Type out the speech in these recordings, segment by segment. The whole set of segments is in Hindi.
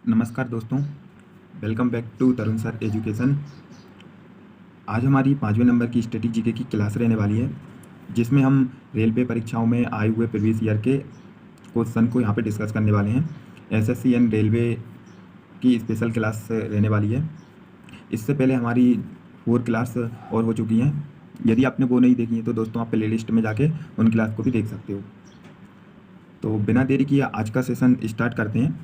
नमस्कार दोस्तों, welcome back to Tarun sir education. आज हमारी 5वें नंबर की स्टैटिक जीके की क्लास रहने वाली है, जिसमें हम रेलवे परीक्षाओं में आए हुए प्रीवियस ईयर के क्वेश्चन को यहाँ पे डिस्कस करने वाले हैं। एसएससी एंड रेलवे की स्पेशल क्लास रहने वाली है। इससे पहले हमारी 4 क्लास और हो चुकी हैं। यदि आपने वो नहीं देखी है तो दोस्तों आप प्ले लिस्ट में जाके उन क्लास को भी देख सकते हो। तो बिना देरी किए आज का सेशन स्टार्ट करते हैं।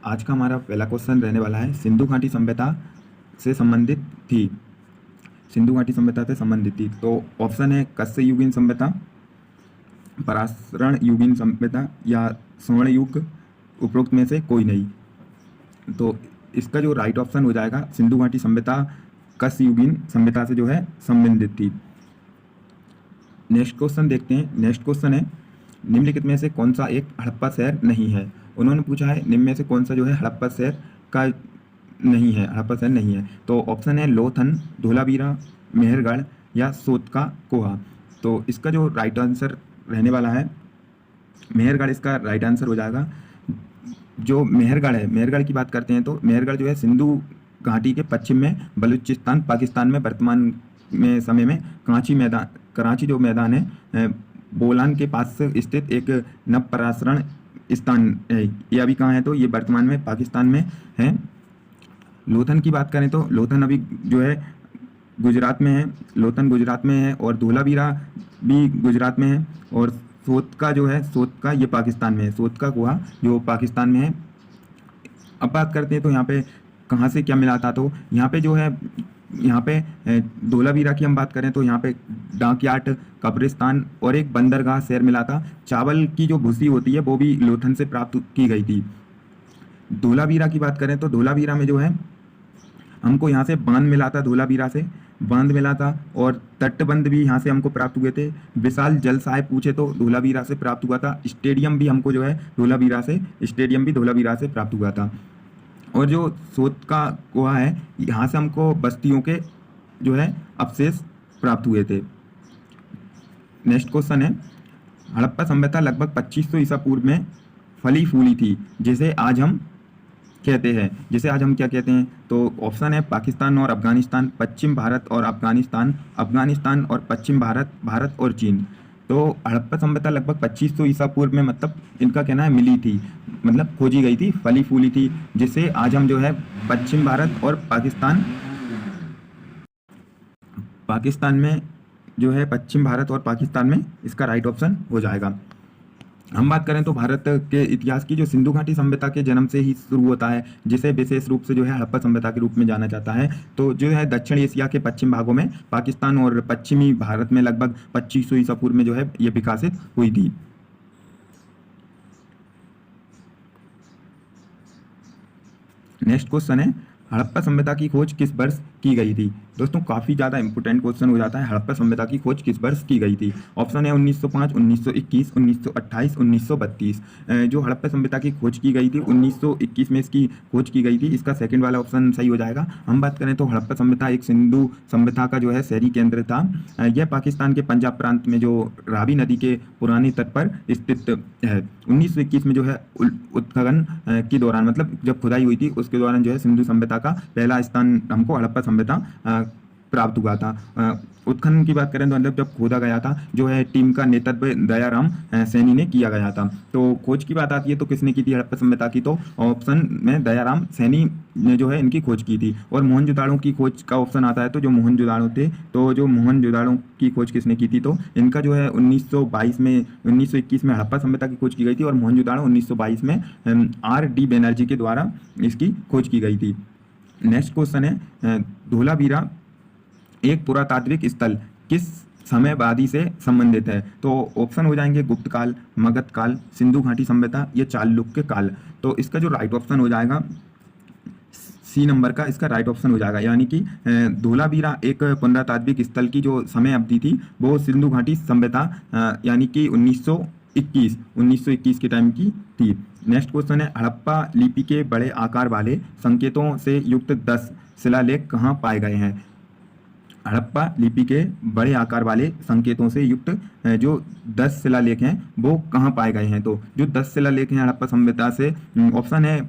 आज का हमारा पहला क्वेश्चन रहने वाला है, सिंधु घाटी सभ्यता से संबंधित थी। सिंधु घाटी सभ्यता से संबंधित थी। तो ऑप्शन है कस्य युगीन सभ्यता, पराशरण युगीन सभ्यता या स्वर्ण युग, उपरोक्त में से कोई नहीं। तो इसका जो राइट ऑप्शन हो जाएगा, सिंधु घाटी सभ्यता कस्य युगीन सभ्यता से जो है संबंधित थी। नेक्स्ट क्वेश्चन देखते हैं। नेक्स्ट क्वेश्चन है, निम्नलिखित में से कौन सा एक हड़प्पा शहर नहीं है। उन्होंने पूछा है निम्न में से कौन सा जो है हड़प्पा शहर का नहीं है, हड़प्पा शहर नहीं है। तो ऑप्शन है लोथन, धोलावीरा, मेहरगढ़ या सोतका कोहा। तो इसका जो राइट आंसर रहने वाला है मेहरगढ़, इसका राइट आंसर हो जाएगा। जो मेहरगढ़ है, मेहरगढ़ की बात करते हैं तो मेहरगढ़ जो है सिंधु घाटी के पश्चिम में बलूचिस्तान पाकिस्तान में वर्तमान में समय में कराची जो मैदान है बोलान के पास स्थित एक नवपरासरण स्थान है। ये अभी कहाँ है तो ये वर्तमान में पाकिस्तान में है। लोथन की बात करें तो लोथन अभी जो है गुजरात में है, लोथन गुजरात में है, और धोलावीरा भी गुजरात में है, और सोतका जो है, सोतका ये पाकिस्तान में है, सोतका कुआ जो पाकिस्तान में है। अब बात करते हैं तो यहाँ पे कहाँ से क्या मिला था। तो यहाँ पे जो है, यहाँ पे धोलावीरा की हम बात करें तो यहाँ पे डाकयार्ड, कब्रिस्तान और एक बंदरगाह शहर मिला था। चावल की जो भूसी होती है वो भी लोथन से प्राप्त की गई थी। धोलावीरा की बात करें तो धोलावीरा में जो है हमको यहाँ से बांध मिला था, धोलावीरा से बांध मिला था, और तटबंध भी यहाँ से हमको प्राप्त हुए थे। विशाल जलसाय पूछे तो धोलावीरा से प्राप्त हुआ था। स्टेडियम भी हमको जो है धोलावीरा से, स्टेडियम भी धोलावीरा से प्राप्त हुआ था। और जो सोत का कुआ है, यहाँ से हमको बस्तियों के जो है अवशेष प्राप्त हुए थे। नेक्स्ट क्वेश्चन है, हड़प्पा सभ्यता लगभग 2500 ईसा पूर्व में फली फूली थी, जिसे आज हम कहते हैं, जिसे आज हम क्या कहते हैं। तो ऑप्शन है पाकिस्तान और अफगानिस्तान, पश्चिम भारत और अफगानिस्तान, अफगानिस्तान और पश्चिम भारत, भारत और चीन। तो हड़प्पा सभ्यता लगभग 2500 ईसा पूर्व में, मतलब इनका कहना है मिली थी, मतलब खोजी गई थी, फली फूली थी, जिसे आज हम जो है पश्चिम भारत और पाकिस्तान में जो है, पश्चिम भारत और पाकिस्तान में इसका राइट ऑप्शन हो जाएगा। हम बात करें तो भारत के इतिहास की, जो सिंधु घाटी सभ्यता के जन्म से ही शुरू होता है, जिसे विशेष रूप से जो है हड़प्पा सभ्यता के रूप में जाना जाता है। तो जो है दक्षिण एशिया के पश्चिम भागों में, पाकिस्तान और पश्चिमी भारत में लगभग 2500 ईसा पूर्व में जो है ये विकसित हुई थी। नेक्स्ट क्वेश्चन है, हड़प्पा सभ्यता की खोज किस वर्ष की गई थी। दोस्तों काफ़ी ज़्यादा इंपॉर्टेंट क्वेश्चन हो जाता है, हड़प्पा सभ्यता की खोज किस वर्ष की गई थी। ऑप्शन है 1905, 1921, 1928, 1932। जो हड़प्पा सभ्यता की खोज की गई थी 1921 में इसकी खोज की गई थी। इसका सेकंड वाला ऑप्शन सही हो जाएगा। हम बात करें तो हड़प्पा सभ्यता एक सिंधु सभ्यता का जो है शहरी केंद्र था। यह पाकिस्तान के पंजाब प्रांत में जो रावी नदी के पुराने तट पर स्थित है। 1921 में जो है उत्खनन के दौरान, मतलब जब खुदाई हुई थी उसके दौरान जो है सिंधु सभ्यता का पहला स्थान हमको हड़प्पा सभ्यता प्राप्त हुआ था। उत्खनन की बात करें तो मतलब जब खोदा गया था, जो है टीम का नेतृत्व दयाराम सैनी ने किया गया था। तो खोज की बात आती है तो किसने की थी हड़प्पा सभ्यता की, तो ऑप्शन में दयाराम सैनी ने जो है इनकी खोज की थी। और मोहनजोदाड़ो की खोज का ऑप्शन आता है तो जो मोहनजोदाड़ो थे, तो जो मोहनजोदाड़ो की खोज किसने की थी, तो इनका जो है 1922 में, 1921 में हड़प्पा सभ्यता की खोज की गई थी, और मोहनजोदाड़ो 1922 में R.D. बनर्जी के द्वारा इसकी खोज की गई थी। नेक्स्ट क्वेश्चन है, धोलावीरा एक पुरातात्विक स्थल किस समयवादी से संबंधित है। तो ऑप्शन हो जाएंगे गुप्त काल, मगध काल, सिंधु घाटी सभ्यता या चालुक्य काल। तो इसका जो राइट ऑप्शन हो जाएगा सी नंबर का, इसका राइट ऑप्शन हो जाएगा। यानी कि धोलावीरा एक पुरातात्विक स्थल की जो समय अवधि थी वो सिंधु घाटी सभ्यता यानी कि 1921 के टाइम की थी। नेक्स्ट क्वेश्चन है, हड़प्पा लिपि के बड़े आकार वाले संकेतों से युक्त 10 शिलालेख कहाँ पाए गए हैं। हड़प्पा लिपि के बड़े आकार वाले संकेतों से युक्त जो 10 शिलालेख हैं वो कहाँ पाए गए हैं। तो जो 10 शिलालेख हैं हड़प्पा सभ्यता से, ऑप्शन है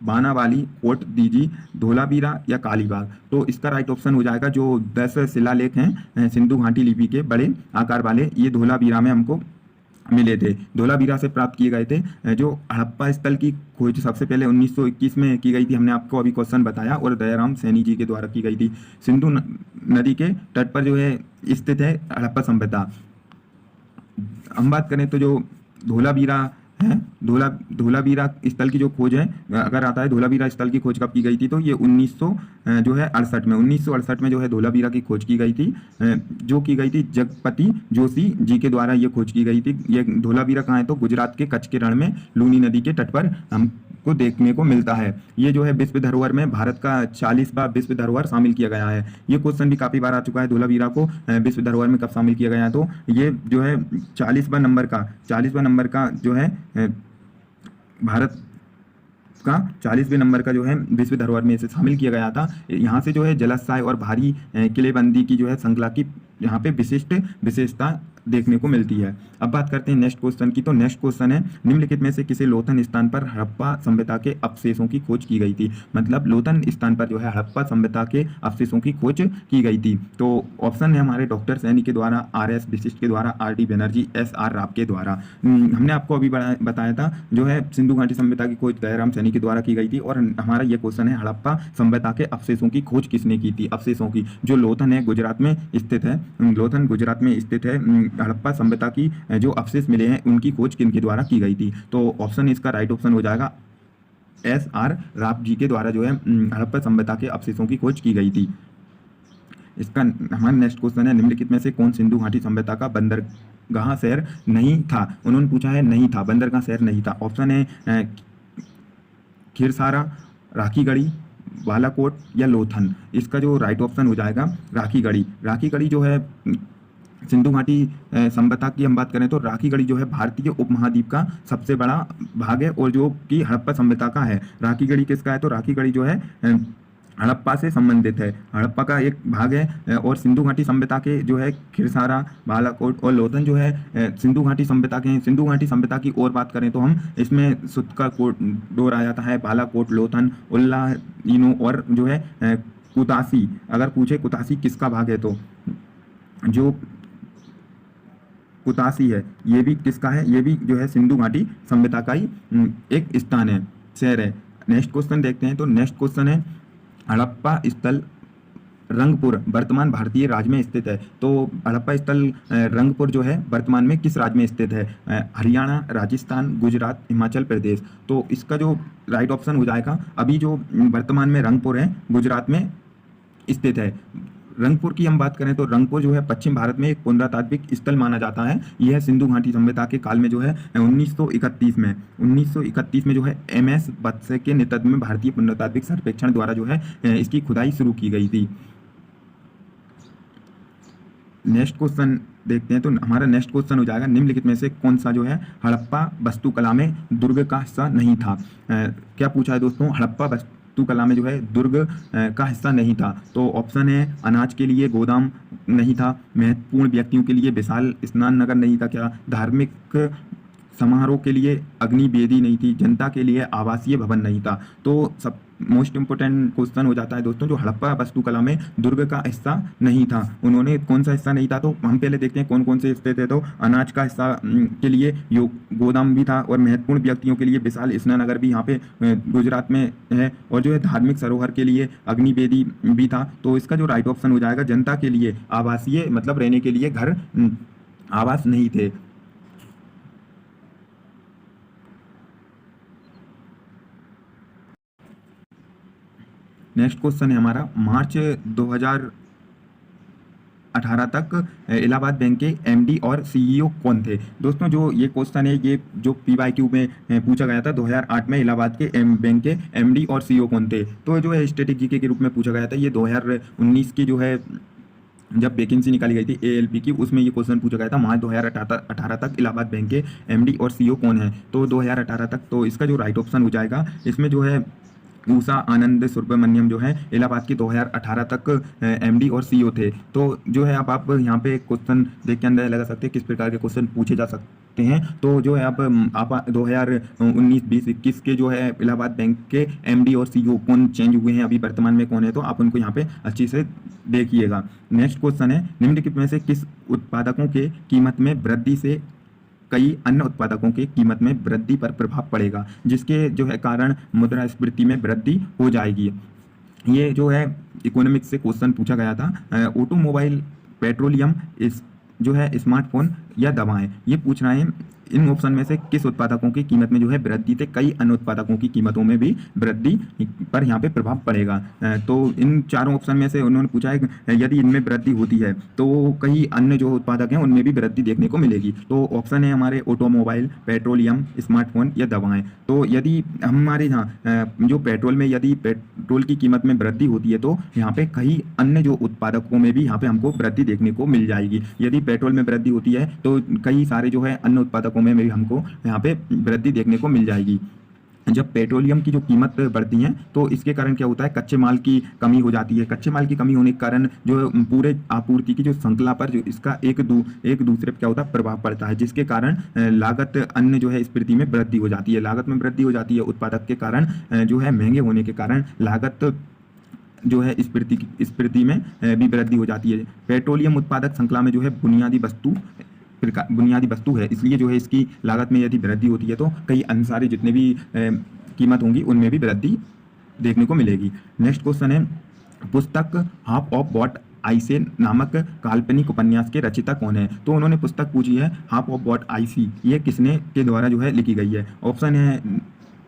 बानावाली, कोट दीजी, धोलावीरा या कालीबाग। तो इसका राइट ऑप्शन हो जाएगा जो 10 शिलालेख हैं सिंधु घाटी लिपि के बड़े आकार वाले, ये धोलावीरा में हमको मिले थे, धोलावीरा से प्राप्त किए गए थे। जो हड़प्पा स्थल की खोज सबसे पहले 1921 में की गई थी, हमने आपको अभी क्वेश्चन बताया, और दयाराम सैनी जी के द्वारा की गई थी। सिंधु नदी के तट पर जो है स्थित है हड़प्पा सभ्यता। हम बात करें तो जो धोलावीरा है, धोलावीरा स्थल की जो खोज है, अगर आता है धोलावीरा स्थल की खोज कब की गई थी, तो ये 1968 में जो है धोलावीरा की खोज की गई थी, जो की गई थी जगपति जोशी जी के द्वारा ये खोज की गई थी। ये धोलावीरा कहाँ है, तो गुजरात के कच्छ के रण में लूनी नदी के तट पर हमको देखने को मिलता है। ये जो है विश्व धरोहर में भारत का 40वां विश्व धरोहर शामिल किया गया है। ये क्वेश्चन भी काफी बार आ चुका है, धोलावीरा को विश्व धरोहर में कब शामिल किया गया है। तो ये जो है 40वां नंबर का जो है भारत का 40वें नंबर का जो है विश्व धरोहर में इसे शामिल किया गया था। यहाँ से जो है जलाशय और भारी किलेबंदी की जो है श्रृंखला की यहाँ पे विशेषता देखने को मिलती है। अब बात करते हैं नेक्स्ट क्वेश्चन की। तो नेक्स्ट क्वेश्चन है, निम्नलिखित में से किसी लोथन स्थान पर हड़प्पा सभ्यता के अवशेषों की खोज की गई थी। मतलब लोथन स्थान पर जो है हड़प्पा सभ्यता के अवशेषों की खोज की गई थी। तो ऑप्शन है हमारे डॉक्टर सैनी के द्वारा, RS विशिष्ट के द्वारा, RD बनर्जी, SR राव के द्वारा। हमने आपको अभी बताया था जो है सिंधु घाटी सभ्यता की खोज दयाराम सैनी के द्वारा की गई थी। और हमारा ये क्वेश्चन है, हड़प्पा सभ्यता के अवशेषों की खोज किसने की थी। अवशेषों की, जो लोथन है गुजरात में स्थित है, लोथन गुजरात में स्थित है, हड़प्पा सभ्यता की जो अवशेष मिले हैं उनकी खोज किनके द्वारा की गई थी। तो ऑप्शन इसका राइट ऑप्शन हो जाएगा SR राव जी के द्वारा जो है हड़प्पा सभ्यता के अवशेषों की खोज की गई थी। इसका हमारा नेक्स्ट क्वेश्चन है, निम्नलिखित में से कौन सिंधु घाटी सभ्यता का बंदरगाह शहर नहीं था। उन्होंने पूछा है नहीं था, बंदरगाह शहर नहीं था। ऑप्शन है खीरसारा, राखीगढ़ी, बालाकोट या लोथन। इसका जो राइट ऑप्शन हो जाएगा राखीगढ़ी। राखीगढ़ी जो है सिंधु घाटी सभ्यता की हम बात करें तो राखीगढ़ी जो है भारतीय उपमहाद्वीप का सबसे बड़ा भाग है, और जो कि हड़प्पा सभ्यता का है। राखीगढ़ी किसका है, तो राखीगढ़ी जो है हड़प्पा से संबंधित है, हड़प्पा का एक भाग है। और सिंधु घाटी सभ्यता के जो है खिरसारा, बालाकोट और लोथन जो है सिंधु घाटी सभ्यता के हैं। सिंधु घाटी सभ्यता की और बात करें तो हम इसमें सुत्का कोट डोर आ जाता है, बालाकोट, लोथन, उल्ला, इनो और जो है कुतासी। अगर पूछे कुतासी किसका भाग है, तो जो कुतासी है ये भी किसका है, ये भी जो है सिंधु घाटी सभ्यता का ही एक स्थान है, शहर है। नेक्स्ट क्वेश्चन देखते हैं। तो नेक्स्ट क्वेश्चन है, हड़प्पा स्थल रंगपुर वर्तमान भारतीय राज्य में स्थित है। तो हड़प्पा स्थल रंगपुर जो है वर्तमान में किस राज्य में स्थित है, हरियाणा, राजस्थान, गुजरात, हिमाचल प्रदेश। तो इसका जो राइट ऑप्शन हो जाएगा, अभी जो वर्तमान में रंगपुर है गुजरात में स्थित है। रंगपुर की हम बात करें तो रंगपुर जो है पश्चिम भारत में एक पुनरातात्विक स्थल माना जाता है। यह सिंधु घाटी सभ्यता के काल में जो है 1931 में जो है MS वत्स के नेतृत्व में भारतीय पुनरातात्विक सर्वेक्षण द्वारा जो है इसकी खुदाई शुरू की गई थी। नेक्स्ट क्वेश्चन देखते हैं। तो हमारा नेक्स्ट क्वेश्चन हो जाएगा, निम्नलिखित में से कौन सा जो है हड़प्पा वास्तुकला में दुर्ग का हिस्सा नहीं था। क्या पूछा है दोस्तों, हड़प्पा वास्तुकला में जो है दुर्ग का हिस्सा नहीं था। तो ऑप्शन है अनाज के लिए गोदाम नहीं था, महत्वपूर्ण व्यक्तियों के लिए विशाल स्नान नगर नहीं था, क्या धार्मिक समारोह के लिए अग्नि वेदी नहीं थी, जनता के लिए आवासीय भवन नहीं था। तो सब मोस्ट इंपोर्टेंट क्वेश्चन हो जाता है दोस्तों, जो हड़प्पा वास्तुकला में दुर्ग का हिस्सा नहीं था, उन्होंने कौन सा हिस्सा नहीं था। तो हम पहले देखते हैं कौन कौन से हिस्से थे। तो अनाज का हिस्सा के लिए गोदाम भी था, और महत्वपूर्ण व्यक्तियों के लिए विशाल स्नानगर भी यहाँ पे गुजरात में है, और जो है धार्मिक सरोवर के लिए अग्नि वेदी भी था। तो इसका जो राइट ऑप्शन हो जाएगा, जनता के लिए आवासीय मतलब रहने के लिए घर आवास नहीं थे। नेक्स्ट क्वेश्चन है हमारा, मार्च 2018 तक इलाहाबाद बैंक के MD और CEO कौन थे। दोस्तों जो ये क्वेश्चन है, ये जो PYQ में पूछा गया था 2008 में, इलाहाबाद के बैंक के MD और CEO कौन थे। तो जो है स्टैटिक जीके के रूप में पूछा गया था। ये 2019 की जो है जब वैकेंसी निकाली गई थी ALP की, उसमें ये क्वेश्चन पूछा गया था, मार्च 2018 तक इलाहाबाद बैंक के MD और CEO कौन है। तो 2018 तक, तो इसका जो राइट ऑप्शन हो जाएगा, इसमें जो है उषा आनंद सुब्रमण्यम जो है इलाहाबाद के 2018 तक एमडी और सीईओ थे। तो जो है अब आप यहाँ पे क्वेश्चन देख के अंदाजा लगा सकते हैं किस प्रकार के क्वेश्चन पूछे जा सकते हैं। तो जो है आप 2019, 20, 21 के जो है इलाहाबाद बैंक के एमडी और सीईओ कौन चेंज हुए हैं, अभी वर्तमान में कौन है, तो आप उनको यहाँ पे अच्छी से देखिएगा। नेक्स्ट क्वेश्चन है, निम्नलिखित में से किस उत्पादकों के कीमत में वृद्धि से कई अन्य उत्पादकों की कीमत में वृद्धि पर प्रभाव पड़ेगा, जिसके जो है कारण मुद्रास्फीति में वृद्धि हो जाएगी। ये जो है इकोनॉमिक्स से क्वेश्चन पूछा गया था। ऑटोमोबाइल, पेट्रोलियम, इस जो है स्मार्टफोन या दवाएं, ये पूछ रहे हैं इन ऑप्शन में से किस उत्पादकों की कीमत में जो है वृद्धि से कई अन्य उत्पादकों की कीमतों में भी वृद्धि पर यहाँ पे प्रभाव पड़ेगा। तो इन चारों ऑप्शन में से उन्होंने पूछा है यदि इनमें वृद्धि होती है तो कई अन्य जो उत्पादक हैं उनमें भी वृद्धि देखने को मिलेगी। तो ऑप्शन है हमारे ऑटोमोबाइल, पेट्रोलियम, स्मार्टफोन या दवाएं। तो यदि हमारे यहाँ जो पेट्रोल में यदि पेट्रोल की कीमत में वृद्धि होती है तो यहाँ पे कई अन्य जो उत्पादकों में भी यहाँ पे हमको वृद्धि देखने को मिल जाएगी। यदि पेट्रोल में वृद्धि होती है तो कई सारे जो है अन्य उत्पादकों में भी हमको यहाँ पे वृद्धि देखने को मिल जाएगी। जब पेट्रोलियम की जो कीमत बढ़ती है तो इसके कारण क्या होता है, कच्चे माल की कमी हो जाती है। कच्चे माल की कमी होने के कारण जो पूरे आपूर्ति की जो श्रृंखला पर जो इसका एक दूसरे पर क्या होता है, प्रभाव पड़ता है, जिसके कारण लागत अन्य जो है स्फीति में वृद्धि हो जाती है। लागत में वृद्धि हो जाती है उत्पादक के कारण, जो है महंगे होने के कारण लागत जो है स्फीति में भी वृद्धि हो जाती है। पेट्रोलियम उत्पादक श्रृंखला में जो है बुनियादी वस्तु है, इसलिए जो है इसकी लागत में यदि वृद्धि होती है तो कई अन्य सारे जितने भी कीमत होंगी उनमें भी वृद्धि देखने को मिलेगी। नेक्स्ट क्वेश्चन है, पुस्तक हाफ ऑफ व्हाट आई से नामक काल्पनिक उपन्यास के रचयिता कौन है। तो उन्होंने पुस्तक पूछी है हाफ ऑफ व्हाट आई सी, ये किसने के द्वारा जो है लिखी गई है। ऑप्शन है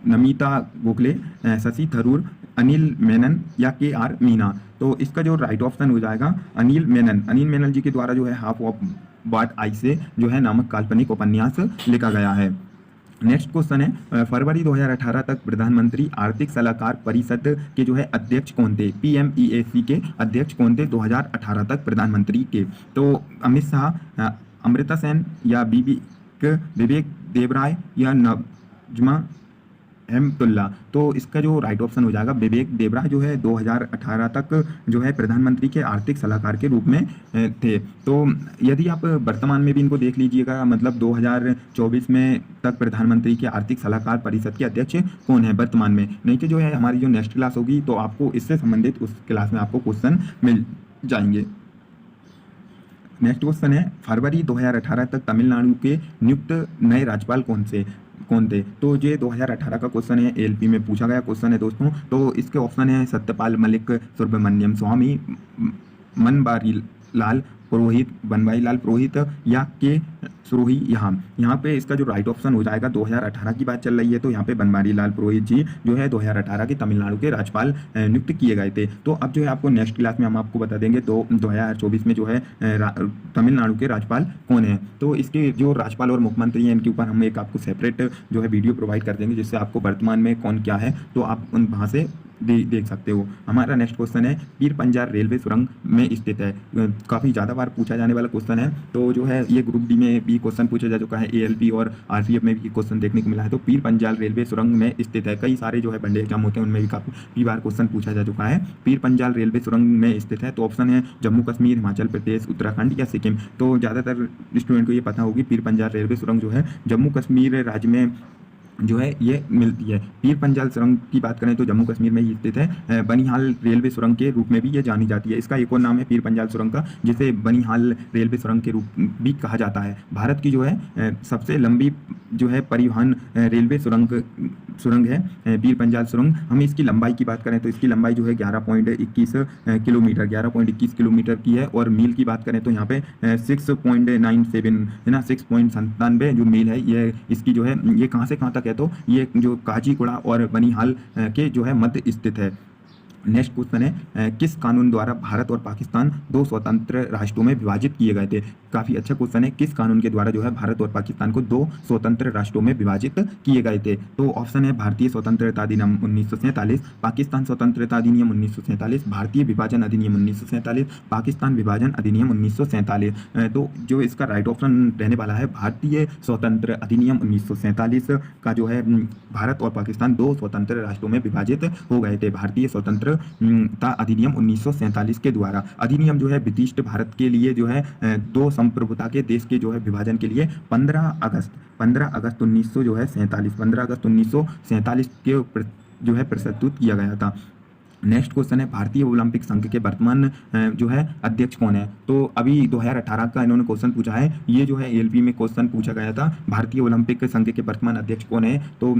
नमिता गोखले, शशि थरूर, अनिल मेनन या KR मीना। तो इसका जो राइट ऑप्शन हो जाएगा अनिल मेनन जी के द्वारा जो है हाफ ऑफ व्हाट आई से जो है नामक काल्पनिक उपन्यास लिखा गया है। नेक्स्ट क्वेश्चन है, फरवरी 2018 तक प्रधानमंत्री आर्थिक सलाहकार परिषद के जो है अध्यक्ष कौन थे। PMEAC के अध्यक्ष कौन थे 2018 तक प्रधानमंत्री के। तो अमित शाह, अमृता सेन या विवेक देबराय या नजमा हेमतुल्ला। तो इसका जो राइट ऑप्शन हो जाएगा विवेक देबरा जो है 2018 तक जो है प्रधानमंत्री के आर्थिक सलाहकार के रूप में थे। तो यदि आप वर्तमान में भी इनको देख लीजिएगा, मतलब 2024 में तक प्रधानमंत्री के आर्थिक सलाहकार परिषद के अध्यक्ष कौन है वर्तमान में। नहीं कि जो है हमारी जो नेक्स्ट क्लास होगी तो आपको इससे संबंधित उस क्लास में आपको क्वेश्चन मिल जाएंगे। नेक्स्ट क्वेश्चन है, फरवरी 2018 तक तमिलनाडु के नियुक्त नए राज्यपाल कौन थे। तो ये 2018 का क्वेश्चन है, ALP में पूछा गया क्वेश्चन है दोस्तों। तो इसके ऑप्शन है सत्यपाल मलिक सुब्रमण्यम स्वामी, बनवारी लाल पुरोहित या के सुरोही। यहाँ पे इसका जो राइट ऑप्शन हो जाएगा 2018 की बात चल रही है तो यहाँ पे बनवारी लाल पुरोहित जी जो है 2018 के तमिलनाडु के राज्यपाल नियुक्त किए गए थे। तो अब जो है आपको नेक्स्ट क्लास में हम आपको बता देंगे तो 2024 में जो है तमिलनाडु के राज्यपाल कौन है। तो इसके जो राज्यपाल और मुख्यमंत्री हैं इनके ऊपर हम एक आपको सेपरेट जो है वीडियो प्रोवाइड कर देंगे, जिससे आपको वर्तमान में कौन क्या है तो आप उन वहाँ से देख सकते हो। हमारा नेक्स्ट क्वेश्चन है, पीर पंजाल रेलवे सुरंग में स्थित है। काफ़ी ज़्यादा बार पूछा जाने वाला क्वेश्चन है। तो जो है ये ग्रुप डी में भी क्वेश्चन पूछा जा चुका है, ALP और RPF में भी क्वेश्चन देखने को मिला है। तो पीर पंजाल रेलवे सुरंग में स्थित है। कई सारे जो है वनडे एग्जाम होते हैं उनमें भी काफ़ी बार क्वेश्चन पूछा जा चुका है। पीर पंजाल रेलवे सुरंग में स्थित है। तो ऑप्शन है जम्मू कश्मीर, हिमाचल प्रदेश, उत्तराखंड या सिक्किम। तो ज़्यादातर स्टूडेंट को ये पता होगी पीर पंजाल रेलवे सुरंग जो है जम्मू कश्मीर राज्य में जो है ये मिलती है। पीर पंजाल सुरंग की बात करें तो जम्मू कश्मीर में ही स्थित है। बनिहाल रेलवे सुरंग के रूप में भी ये जानी जाती है। इसका एक और नाम है पीर पंजाल सुरंग का, जिसे बनिहाल रेलवे सुरंग के रूप भी कहा जाता है। भारत की जो है सबसे लंबी जो है परिवहन रेलवे सुरंग है पीर पंजाल सुरंग। हम इसकी लंबाई की बात करें तो इसकी लंबाई जो है 11.21 किलोमीटर की है। और मील की बात करें तो यहाँ पे 6.97 है ना, 6.97 जो मील है ये इसकी जो है ये कहाँ से कहाँ तक है तो ये जो काजीगुड़ा और बनिहाल के जो है मध्य स्थित है। नेक्स्ट क्वेश्चन है, किस कानून द्वारा भारत और पाकिस्तान दो स्वतंत्र राष्ट्रों में विभाजित किए गए थे। काफ़ी अच्छा क्वेश्चन है। किस कानून के द्वारा जो है भारत और पाकिस्तान को दो स्वतंत्र राष्ट्रों में विभाजित किए गए थे? तो ऑप्शन है भारतीय स्वतंत्रता अधिनियम 1947, पाकिस्तान स्वतंत्रता अधिनियम 1947, भारतीय विभाजन अधिनियम 1947, पाकिस्तान विभाजन अधिनियम 1947। तो जो इसका राइट ऑप्शन रहने वाला है भारतीय स्वतंत्र अधिनियम 1947 का जो है भारत और पाकिस्तान दो स्वतंत्र राष्ट्रों में विभाजित हो गए थे भारतीय स्वतंत्रता अधिनियम 1947 के द्वारा। अधिनियम जो है ब्रिटिश भारत के लिए जो है दो संप्रभुता के देश के जो है विभाजन के लिए 15 अगस्त 1947 के जो है प्रस्तुत किया गया था। नेक्स्ट क्वेश्चन है भारतीय ओलंपिक संघ के वर्तमान जो है अध्यक्ष कौन है? तो अभी 2018 का इन्होंने क्वेश्चन पूछा है, ये जो है एलपी में क्वेश्चन पूछा गया था, भारतीय ओलंपिक संघ के वर्तमान अध्यक्ष कौन है? तो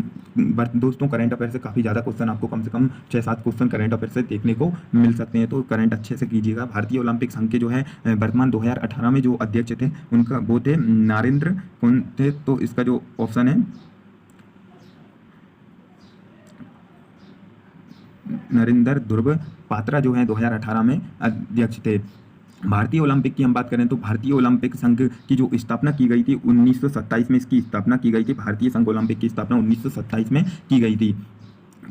दोस्तों करंट अफेयर से काफ़ी ज़्यादा क्वेश्चन आपको कम से कम 6-7 क्वेश्चन करंट अफेयर से देखने को मिल सकते हैं, तो करंट अच्छे से कीजिएगा। भारतीय ओलंपिक संघ के जो है वर्तमान 2018 में जो अध्यक्ष थे उनका वो थे नरेंद्र कौन थे? तो इसका जो ऑप्शन है नरेंद्र ध्रुव पात्रा जो है 2018 में अध्यक्ष थे। भारतीय ओलंपिक की हम बात करें तो भारतीय ओलंपिक संघ की जो स्थापना की गई थी 1927 में इसकी स्थापना की गई थी। भारतीय संघ ओलंपिक की स्थापना 1927 में की गई थी।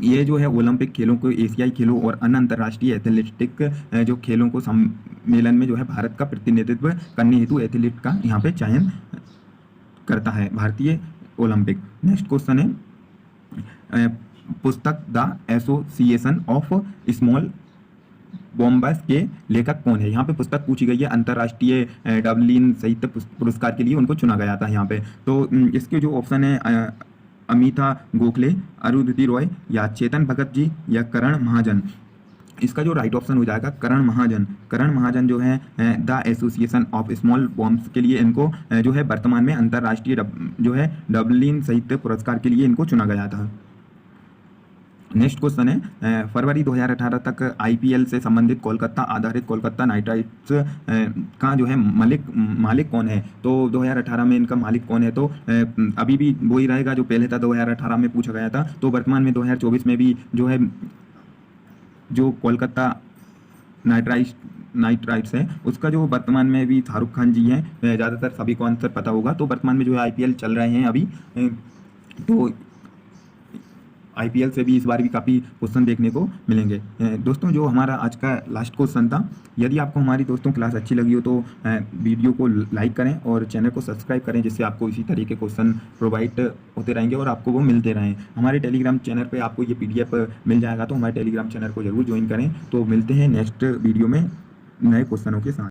ये जो है ओलंपिक खेलों को एशियाई खेलों और अन्य अंतर्राष्ट्रीय एथलेटिक जो खेलों को सम्मेलन में जो है भारत का प्रतिनिधित्व करने हेतु एथलीट का यहाँ पे चयन करता है भारतीय ओलंपिक। नेक्स्ट क्वेश्चन है पुस्तक the association of small bombers के लेखक कौन है? यहाँ पे पुस्तक पूछी गई है अंतर्राष्ट्रीय डबलिन साहित्य पुरस्कार के लिए उनको चुना गया था यहाँ पे। तो इसके जो ऑप्शन है अमिता गोखले, अरुंधति रॉय या चेतन भगत जी या करण महाजन। इसका जो राइट ऑप्शन हो जाएगा करण महाजन। करण महाजन जो है the association of small bombs के लिए इनको जो है वर्तमान में अंतर्राष्ट्रीय जो है डबलिन साहित्य पुरस्कार के लिए इनको चुना गया था। नेक्स्ट क्वेश्चन है फरवरी 2018 तक आईपीएल से संबंधित कोलकाता आधारित कोलकाता नाइट राइडर्स का जो है मालिक कौन है? तो 2018 में इनका मालिक कौन है? तो अभी भी वही रहेगा जो पहले था 2018 में पूछा गया था। तो वर्तमान में 2024 में भी जो है जो कोलकाता नाइट राइडर्स है उसका जो वर्तमान में भी शाहरुख खान जी हैं, ज़्यादातर सभी को आंसर पता होगा। तो वर्तमान में जो है आईपीएल चल रहे हैं अभी, तो आईपीएल से भी इस बार भी काफ़ी क्वेश्चन देखने को मिलेंगे। दोस्तों जो हमारा आज का लास्ट क्वेश्चन था, यदि आपको हमारी दोस्तों क्लास अच्छी लगी हो तो वीडियो को लाइक करें और चैनल को सब्सक्राइब करें, जिससे आपको इसी तरीके के क्वेश्चन प्रोवाइड होते रहेंगे और आपको वो मिलते रहें। हमारे टेलीग्राम चैनल पर आपको ये PDF मिल जाएगा, तो हमारे टेलीग्राम चैनल को जरूर ज्वाइन करें। तो मिलते हैं नेक्स्ट वीडियो में नए क्वेश्चनों के साथ।